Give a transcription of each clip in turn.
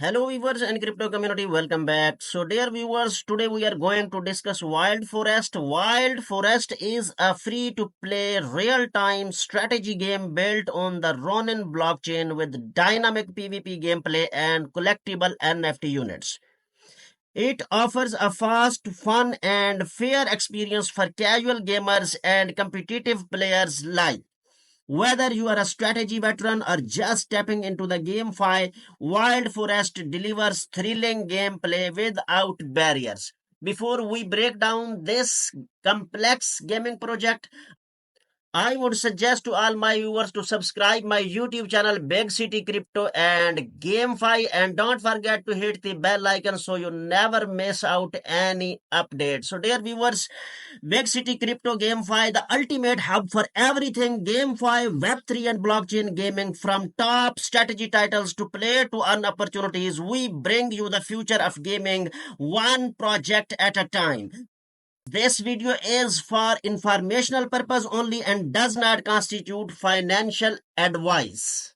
Hello viewers and crypto community, welcome back. So dear viewers, today we are going to discuss Wild Forest. Wild Forest is a free to play real time strategy game built on the Ronin blockchain with dynamic PvP gameplay and collectible NFT units. It offers a fast, fun and fair experience for casual gamers and competitive players alike. Whether you are a strategy veteran or just stepping into the GameFi, Wild Forest delivers thrilling gameplay without barriers. Before we break down this complex gaming project, I would suggest to all my viewers to subscribe my YouTube channel Big City Crypto and GameFi, and don't forget to hit the bell icon so you never miss out any update. So dear viewers, Big City Crypto GameFi, the ultimate hub for everything GameFi, Web3 and blockchain gaming. From top strategy titles to play to earn opportunities, we bring you the future of gaming one project at a time. This video is for informational purpose only and does not constitute financial advice.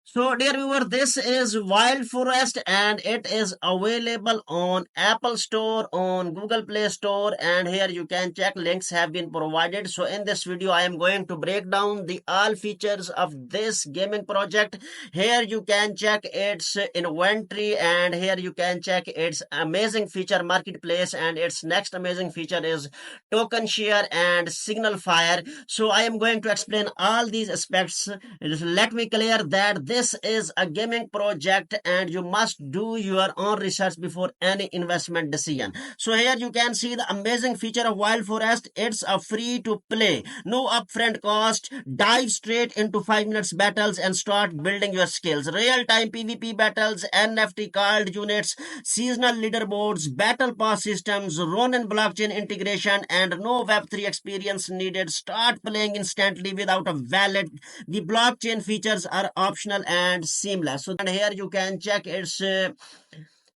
So, dear viewer, this is Wild Forest and it is available on Apple Store, on Google Play Store, and here you can check links have been provided. So, in this video, I am going to break down the all features of this gaming project. Here you can check its inventory, and here you can check its amazing feature marketplace, and its next amazing feature is token share and signal fire. So, I am going to explain all these aspects. Let me clear that this is a gaming project and you must do your own research before any investment decision. So here you can see the amazing feature of Wild Forest. It's a free to play, no upfront cost. Dive straight into 5 minutes battles and start building your skills. Real time PvP battles, NFT card units, seasonal leaderboards, battle pass systems, Ronin blockchain integration, and no Web3 experience needed. Start playing instantly without a wallet. The blockchain features are optional and seamless. So and here you can check its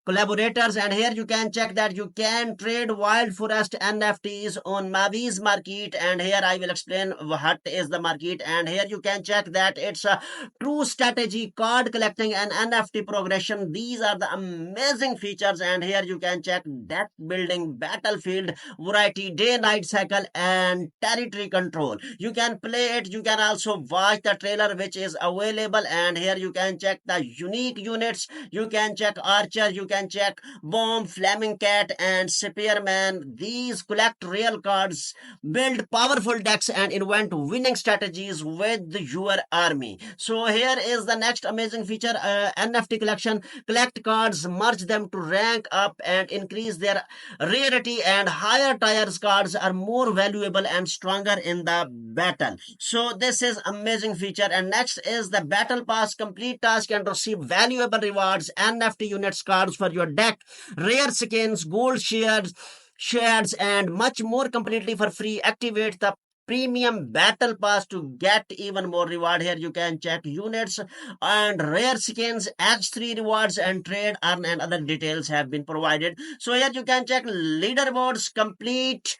collaborators, and here you can check that you can trade Wild Forest NFTs on Mavi's market, and here I will explain what is the market, and here you can check that it's a true strategy, card collecting and NFT progression. These are the amazing features, and here you can check deck building, battlefield variety, day night cycle and territory control. You can play it, you can also watch the trailer which is available, and here you can check the unique units. You can check archer, you can check bomb, flaming cat and spearman. These collect real cards, build powerful decks and invent winning strategies with your army. So here is the next amazing feature, NFT collection. Collect cards, merge them to rank up and increase their rarity, and higher tiers cards are more valuable and stronger in the battle. So this is amazing feature. And next is the battle pass. Complete task and receive valuable rewards, NFT units, cards for your deck, rare skins, gold shares and much more completely for free. Activate the premium battle pass to get even more reward. Here you can check units and rare skins, x3 rewards and trade earn, and other details have been provided. So here you can check leaderboards, compete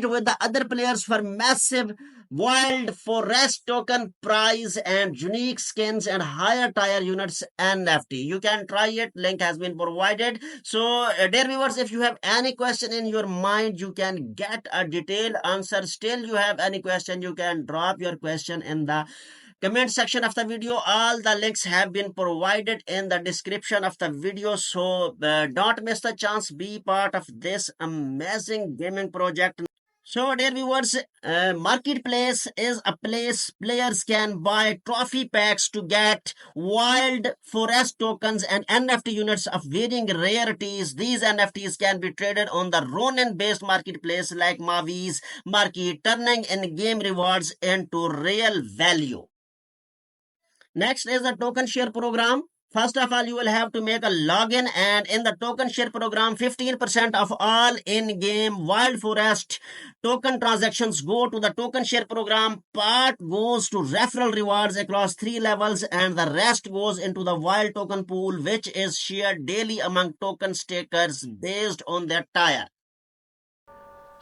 with the other players for massive Wild Forest token prize and unique skins and higher tier units NFT. You can try it. Link has been provided. So, dear viewers, if you have any question in your mind, you can get a detailed answer. Still, you have any question, you can drop your question in the comment section of the video. All the links have been provided in the description of the video. So, don't miss the chance. Be part of this amazing gaming project. So, dear viewers, Marketplace is a place players can buy trophy packs to get Wild Forest tokens and NFT units of varying rarities. These NFTs can be traded on the Ronin-based marketplace like Mavi's Market, turning in-game rewards into real value. Next is the token share program. First of all, you will have to make a login, and in the token share program, 15% of all in-game Wild Forest token transactions go to the token share program. Part goes to referral rewards across 3 levels, and the rest goes into the wild token pool, which is shared daily among token stakers based on their tier.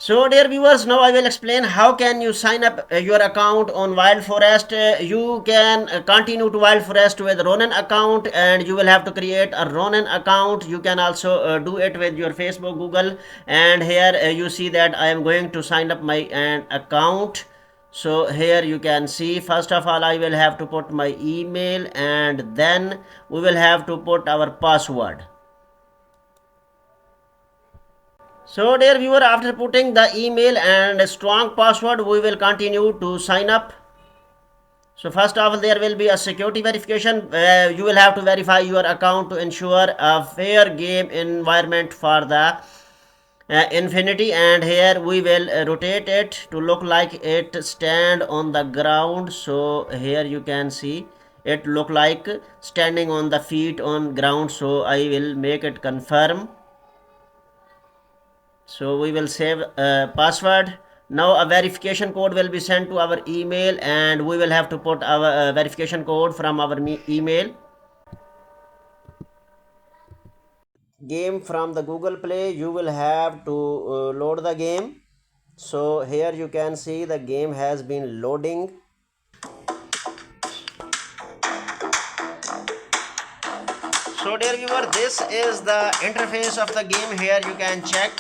So, dear viewers, now I will explain how can you sign up your account on Wild Forest. You can continue to Wild Forest with Ronin account, and you will have to create a Ronin account. You can also do it with your Facebook, Google, and here you see that I am going to sign up my account. So here you can see, first of all I will have to put my email, and then we will have to put our password. So dear viewer, after putting the email and a strong password, we will continue to sign up. So first of all, there will be a security verification. You will have to verify your account to ensure a fair game environment for the infinity, and here we will rotate it to look like it stand on the ground. So here you can see it look like standing on the feet on ground. So I will make it confirm. So we will save password. Now a verification code will be sent to our email, and we will have to put our verification code from our email. Game from the Google Play, you will have to load the game. So here you can see the game has been loading. So dear viewer, this is the interface of the game. Here you can check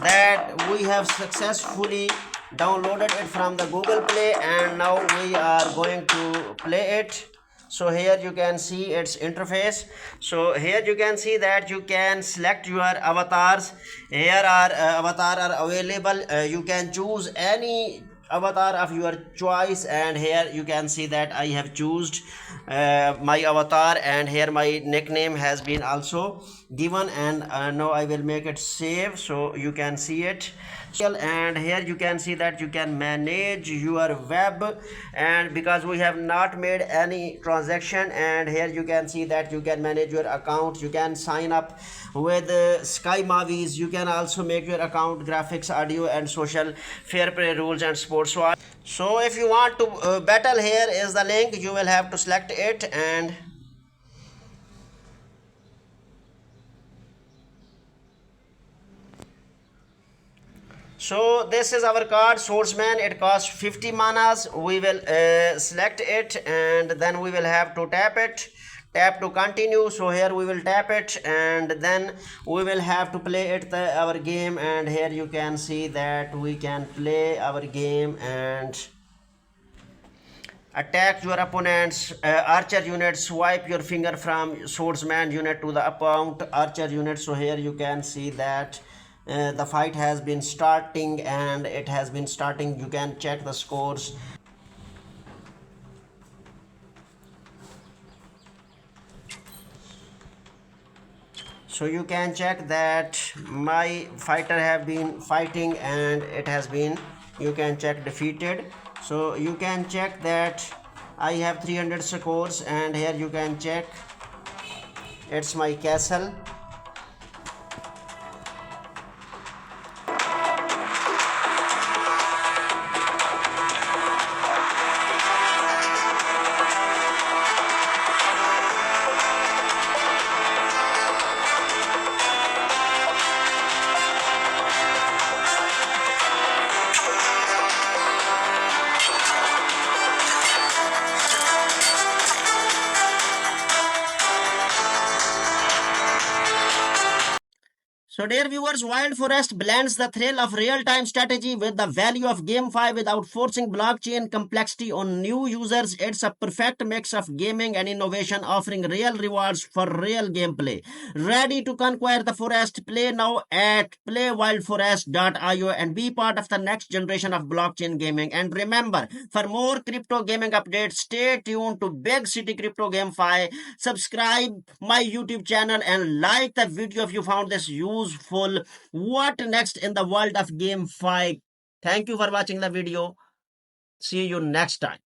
that we have successfully downloaded it from the Google Play, and now we are going to play it. So here you can see its interface. So here you can see that you can select your avatars. Here are avatar are available. You can choose any avatar of your choice, and here you can see that I have chosen my avatar, and here my nickname has been also given, and now I will make it save so you can see it. And here you can see that you can manage your web, and because we have not made any transaction, and here you can see that you can manage your account. You can sign up with Sky Movies. You can also make your account graphics, audio, and social fair play rules and sports. So if you want to battle, here is the link. You will have to select it, and so this is our card, Swordsman. It costs 50 manas. We will select it, and then we will have to tap it. Tap to continue. So here we will tap it, and then we will have to play it our game, and here you can see that we can play our game and attack your opponent's archer unit. Swipe your finger from swordsman unit to the opponent archer unit. So here you can see that the fight has been starting, and it has been starting. You can check the scores. So you can check that my fighter have been fighting, and it has been, you can check, defeated. So you can check that I have 300 scores, and here you can check it's my castle. So dear viewers, Wild Forest blends the thrill of real-time strategy with the value of GameFi without forcing blockchain complexity on new users. It's a perfect mix of gaming and innovation, offering real rewards for real gameplay. Ready to conquer the forest? Play now at playwildforest.io and be part of the next generation of blockchain gaming. And remember, for more crypto gaming updates, stay tuned to Big City Crypto GameFi. Subscribe my YouTube channel and like the video if you found this useful. What next in the world of GameFi? Thank you for watching the video. See you next time.